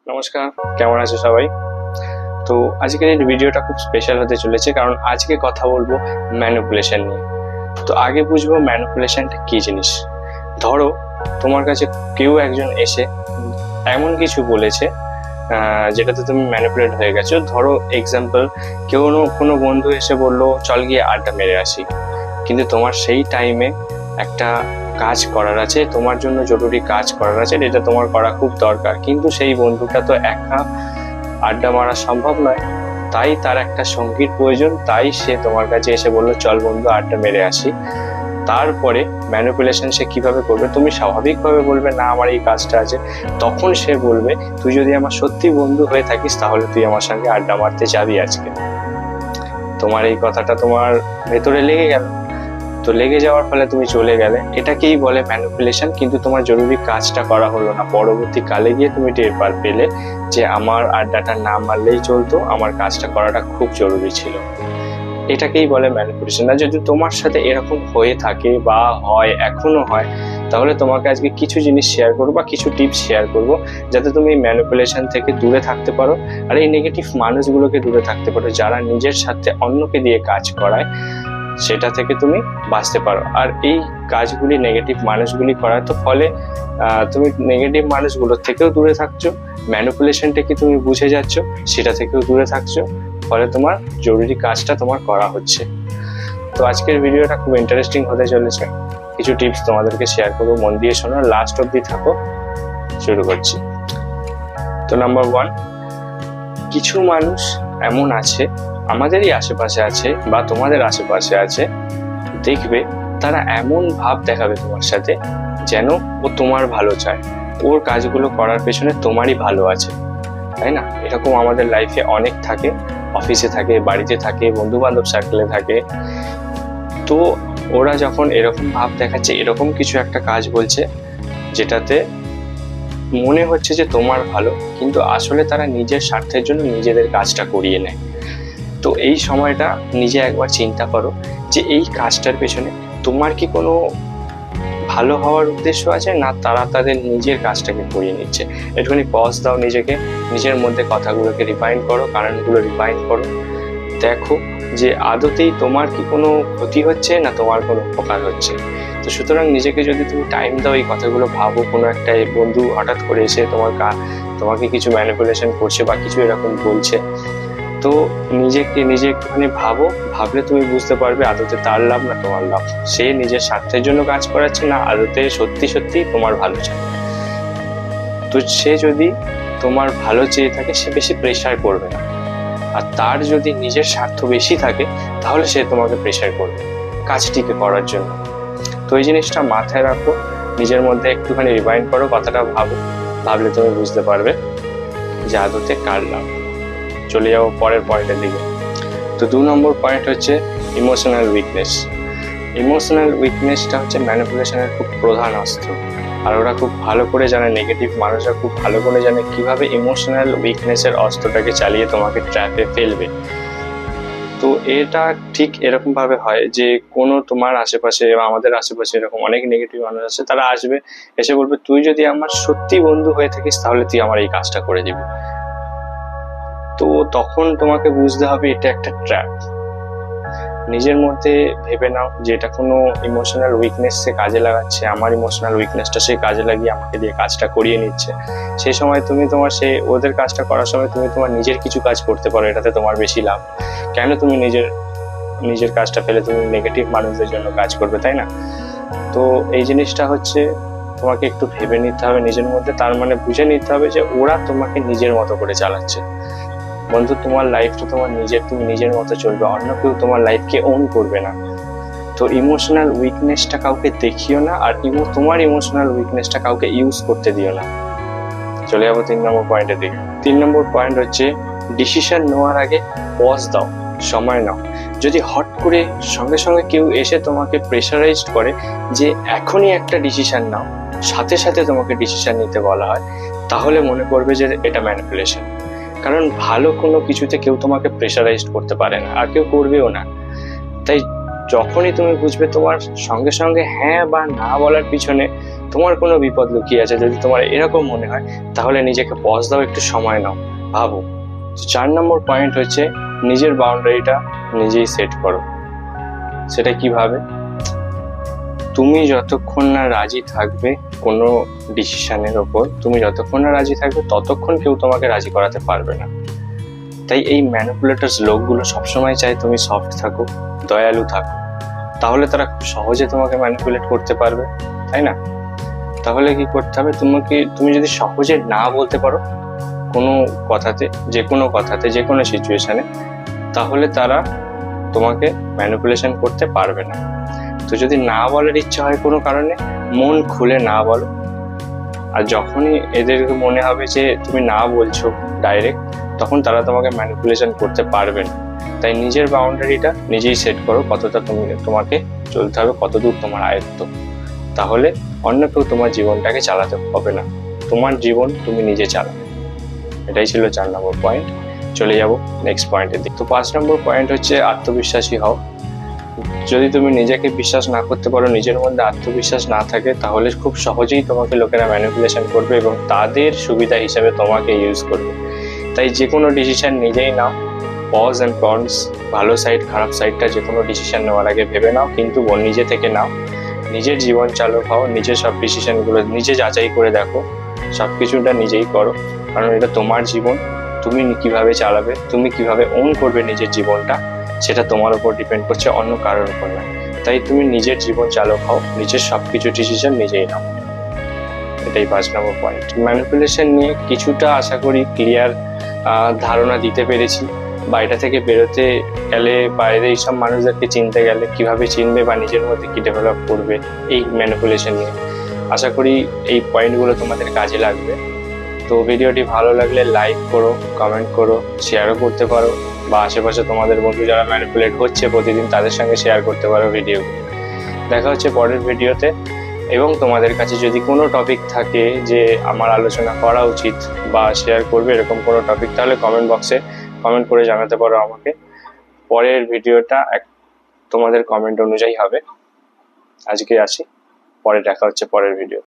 নমস্কার, কেমন আছো সবাই? তো আজকের এই ভিডিওটা খুব স্পেশাল হতে চলেছে, কারণ আজকে কথা বলবো ম্যানিপুলেশন নিয়ে। তো আগে বুঝবো ম্যানিপুলেশনটা কি জিনিস। ধরো তোমার কাছে কেউ একজন এসে এমন কিছু বলেছে যেটাতে তুমি ম্যানিপুলেট হয়ে গেছো। ধরো এক্সাম্পল, কোনো বন্ধু এসে বললো চল গিয়ে আড্ডা মেরে আসি, কিন্তু তোমার সেই টাইমে একটা কাজ করার আছে, তোমার জন্য জরুরি কাজ করার আছে, এটা তোমার করা খুব দরকার, কিন্তু সেই বন্ধুটা তো একা আড্ডা মারা সম্ভব নয়, তাই তার একটা সঙ্গীর প্রয়োজন, তাই সে তোমার কাছে এসে বললো চল বন্ধু আড্ডা মেরে আসি। তারপরে ম্যানিপুলেশন সে কিভাবে করবে? তুমি স্বাভাবিকভাবে বলবে না আমার এই কাজটা আছে, তখন সে বলবে তুই যদি আমার সত্যি বন্ধু হয়ে থাকিস তাহলে তুই আমার সঙ্গে আড্ডা মারতে যাবি আজকে। তোমার এই কথাটা তোমার ভেতরে লেগে গেল, তো লেগে যাওয়ার ফলে তুমি চলে গেলে, এটাকেই বলে ম্যানিপুলেশন। কিন্তু তোমার জরুরি কাজটা করা হলো না, পরবর্তীকালে গিয়ে তুমি টের পেলে যে আমার আড্ডাটা না মারলেই চলতো, আমার কাজটা করাটা খুব জরুরি ছিল। এটাকেই বলে ম্যানিপুলেশন। আর যদি তোমার সাথে এরকম হয়ে থাকে বা হয়, এখনো হয়, তাহলে তোমাকে আজকে কিছু জিনিস শেয়ার করবো বা কিছু টিপস শেয়ার করবো, যাতে তুমি ম্যানিপুলেশন থেকে দূরে থাকতে পারো আর এই নেগেটিভ মানুষগুলোকে দূরে থাকতে পারো, যারা নিজের সাথে অন্যকে দিয়ে কাজ করায়, সেটা থেকে তুমি বাঁচতে পারো। আর এই কাজগুলি নেগেটিভ মানুষগুলি করার তো ফলে তুমি নেগেটিভ মানুষগুলোর থেকেও দূরে থাকছো, ম্যানিপুলেশনটাকে তুমি বুঝে যাচ্ছ, সেটা থেকেও দূরে থাকছো, ফলে তোমার জরুরি কাজটা তোমার করা হচ্ছে। তো আজকের ভিডিওটা খুব ইন্টারেস্টিং হতে চলেছে, কিছু টিপস তোমাদেরকে শেয়ার করবো, মন দিয়ে শোনো, লাস্ট অব্দি থাকো। শুরু করছি। তো নাম্বার 1, কিছু মানুষ এমন আছে, আমাদেরই আশেপাশে আছে বা তোমাদের আশেপাশে আছে, দেখবে তারা এমন ভাব দেখাবে তোমার সাথে যেন ও তোমার ভালো চায়, ওর কাজগুলো করার পেছনে তোমারই ভালো আছে, তাই না? এরকম আমাদের লাইফে অনেক থাকে, অফিসে থাকে, বাড়িতে থাকে, বন্ধু বান্ধব সার্কেলে থাকে। তো ওরা যখন এরকম ভাব দেখাচ্ছে, এরকম কিছু একটা কাজ বলছে যেটাতে মনে হচ্ছে যে তোমার ভালো, কিন্তু আসলে তারা নিজের স্বার্থের জন্য নিজেদের কাজটা করিয়ে নেয়। তো এই সময়টা নিজে একবার চিন্তা করো যে এই কাজটার পেছনে তোমার কি কোনো ভালো হওয়ার উদ্দেশ্য আছে, না তারা তাদের নিজের কাজটাকে করিয়ে নিচ্ছে? একটুখানি পজ দাও, নিজেকে, নিজের মধ্যে কথাগুলোকে রিফাইন করো, কারণগুলো রিফাইন করো, দেখো যে আদতেই তোমার কি কোনো ক্ষতি হচ্ছে না তোমার কোনো উপকার হচ্ছে। তো সুতরাং নিজেকে যদি তুমি টাইম দাও, এই কথাগুলো ভাবো, কোনো একটা বন্ধু হঠাৎ করে এসে তোমাকে কিছু ম্যানিপুলেশন করছে বা কিছু এরকম বলছে, তো নিজে একটুখানি ভাবলে তুমি বুঝতে পারবে আদতে তার লাভ না তোমার লাভ, সে নিজের স্বার্থের জন্য কাজ করাচ্ছে না আদতে সত্যি সত্যি তোমার ভালো চায়। তো সে যদি তোমার ভালো চেয়ে থাকে, সে বেশি প্রেশার করবে না, আর তার যদি নিজের স্বার্থ বেশি থাকে তাহলে সে তোমাকে প্রেশার করবে কাজটিকে করার জন্য। তো এই জিনিসটা মাথায় রাখো, নিজের মধ্যে একটুখানি রিমাইন্ড করো, কথাটা ভাবলে তুমি বুঝতে পারবে যে আদতে কার লাভ। চলে যাবো পরের পয়েন্টের দিকে। তো 2 নম্বর পয়েন্ট হচ্ছে ইমোশনাল উইকনেস। ইমোশনাল উইকনেসটা হচ্ছে ম্যানিপুলেশনের খুব প্রধান অস্ত্র, আর ওরা খুব ভালো করে জানে, নেগেটিভ মানুষরা খুব ভালো করে জানে কিভাবে ইমোশনাল উইকনেসের অস্ত্রটাকে চালিয়ে তোমাকে ট্র্যাপে ফেলবে। তো এটা ঠিক এরকম ভাবে হয় যে কোনো তোমার আশেপাশে বা আমাদের আশেপাশে এরকম অনেক নেগেটিভ মানুষ আছে, তারা আসবে, এসে বলবে তুই যদি আমার সত্যি বন্ধু হয়ে থাকিস তাহলে তুই আমার এই কাজটা করে দিবি। তো তখন তোমাকে বুঝতে হবে এটা একটা ট্র্যাপ। নিজের মধ্যে ভেবে নাও যে এটা কোনো ইমোশনাল উইকনেস সে কাজে লাগাচ্ছে, আমার ইমোশনাল উইকনেসটা সে কাজে লাগিয়ে আমাকে দিয়ে কাজটা করিয়ে নিচ্ছে। সেই সময় তুমি ওদের কাজটা করার সময় তুমি তোমার নিজের কিছু কাজ করতে পারো, এটাতে তোমার বেশি লাভ। কেন তুমি নিজের কাজটা ফেলে তুমি নেগেটিভ মানুষদের জন্য কাজ করবে, তাই না? তো এই জিনিসটা হচ্ছে তোমাকে একটু ভেবে নিতে হবে নিজের মধ্যে, তার মানে বুঝে নিতে হবে যে ওরা তোমাকে নিজের মতো করে চালাচ্ছে। বন্ধু, তোমার লাইফটা তোমার নিজের, তুমি নিজের মতো চলবে, অন্য কেউ তোমার লাইফকে ওন করবে না। তো ইমোশনাল উইকনেসটা কাউকে দেখিও না, আর তোমার ইমোশনাল উইকনেসটা কাউকে ইউজ করতে দিও না। চলে যাবো 3 নম্বর পয়েন্টের দিকে। 3 নম্বর পয়েন্ট হচ্ছে ডিসিশন নেওয়ার আগে পজ দাও, সময় নাও। যদি হট করে সঙ্গে সঙ্গে কেউ এসে তোমাকে প্রেশারাইজড করে যে এখনই একটা ডিসিশন নাও, সাথে সাথে তোমাকে ডিসিশন নিতে বলা হয়, তাহলে মনে করবে যে এটা ম্যানিপুলেশন। কারণ ভালো কোনো কিছুতে কেউ তোমাকে প্রেশারাইজড করতে পারে না, আর কেউ করবেও না। তাই যখনই তুমি বুঝবে তোমার সঙ্গে সঙ্গে হ্যাঁ বা না বলার পিছনে তোমার কোনো বিপদ লুকিয়ে আছে। যদি তোমার এরকম মনে হয় তাহলে নিজেকে পজ দাও, একটু সময় নাও, ভাবো। 4 নম্বর পয়েন্ট হচ্ছে নিজের বাউন্ডারিটা নিজেই সেট করো। সেটা কিভাবে? তুমি যতক্ষণ না রাজি থাকবে কোনো ডিসিশনের ওপর, তুমি যতক্ষণ না রাজি থাকবে ততক্ষণ কেউ তোমাকে রাজি করাতে পারবে না। তাই এই ম্যানিপুলেটরস লোকগুলো সবসময় চায় তুমি সফট থাকো, দয়ালু থাকো, তাহলে তারা খুব সহজে তোমাকে ম্যানিপুলেট করতে পারবে, তাই না? তাহলে কি করতে হবে? তুমি যদি সহজে না বলতে পারো কোনো কথাতে, যে কোনো সিচুয়েশনে, তাহলে তারা তোমাকে ম্যানিপুলেশন করতে পারবে না। তো যদি না বলার ইচ্ছা হয় কোনো কারণে, মন খুলে না বলো। আর যখনই এদেরকে মনে হবে যে তুমি না বলছো ডাইরেক্ট, তখন তারা তোমাকে ম্যানিপুলেশন করতে পারবে না। তাই নিজের বাউন্ডারিটা নিজেই সেট করো, কতটা তোমাকে চলতে হবে, কতদূর তোমার আয়ত্ত। তাহলে অন্য কেউ তোমার জীবনটাকে চালাতে হবে না, তোমার জীবন তুমি নিজে চালাবে। এটাই ছিল 4 নম্বর পয়েন্ট। চলে যাব নেক্সট পয়েন্টের দিকে। তো 5 নম্বর পয়েন্ট হচ্ছে আত্মবিশ্বাসী হও। যদি তুমি নিজেকে বিশ্বাস না করতে পারো, নিজের মধ্যে আত্মবিশ্বাস না থাকে, তাহলে খুব সহজেই তোমাকে লোকেরা ম্যানিপুলেশন করবে এবং তাদের সুবিধা হিসেবে তোমাকে ইউজ করবে। তাই যে কোনো ডিসিশন নিজেই নাও, পজ অ্যান্ড কনস, ভালো সাইড খারাপ সাইডটা যে কোনো ডিসিশন নেওয়ার আগে ভেবে নাও, কিন্তু নিজে থেকে নাও। নিজের জীবন চালক হও, নিজের সব ডিসিশনগুলো নিজে যাচাই করে দেখো, সব কিছুটা নিজেই করো, কারণ এটা তোমার জীবন। তুমি কিভাবে চালাবে, তুমি কিভাবে ওন করবে নিজের জীবনটা, সেটা তোমার উপর ডিপেন্ড করছে, অন্য কারোর উপর না। তাই তুমি নিজের জীবন চালক হও, নিজের সবকিছু ডিসিশন নিজেই নাও। এটাই 5 নম্বর পয়েন্ট। ম্যানিপুলেশন নিয়ে কিছুটা আশা করি ক্লিয়ার ধারণা দিতে পেরেছি, বা এটা থেকে বেরোতে গেলে, বাইরে এইসব মানুষদেরকে চিনতে গেলে কিভাবে চিনবে বা নিজের মধ্যে কি ডেভেলপ করবে এই ম্যানিপুলেশন নিয়ে। আশা করি এই পয়েন্টগুলো তোমাদের কাজে লাগবে। তো ভিডিওটি ভালো লাগলে লাইক করো, কমেন্ট করো, শেয়ারও করতে পারো, বা আশেপাশে তোমাদের বন্ধু যারা ম্যানিপুলেট হচ্ছে প্রতিদিন, তাদের সঙ্গে শেয়ার করতে পারো ভিডিও। দেখা হচ্ছে পরের ভিডিওতে। এবং তোমাদের কাছে যদি কোনো টপিক থাকে যে আমার আলোচনা করা উচিত বা শেয়ার করবে এরকম কোনো টপিক, তাহলে কমেন্ট বক্সে কমেন্ট করে জানাতে পারো আমাকে। পরের ভিডিওটা তোমাদের কমেন্ট অনুযায়ী হবে। আজকে আসি, পরে দেখা হচ্ছে পরের ভিডিও।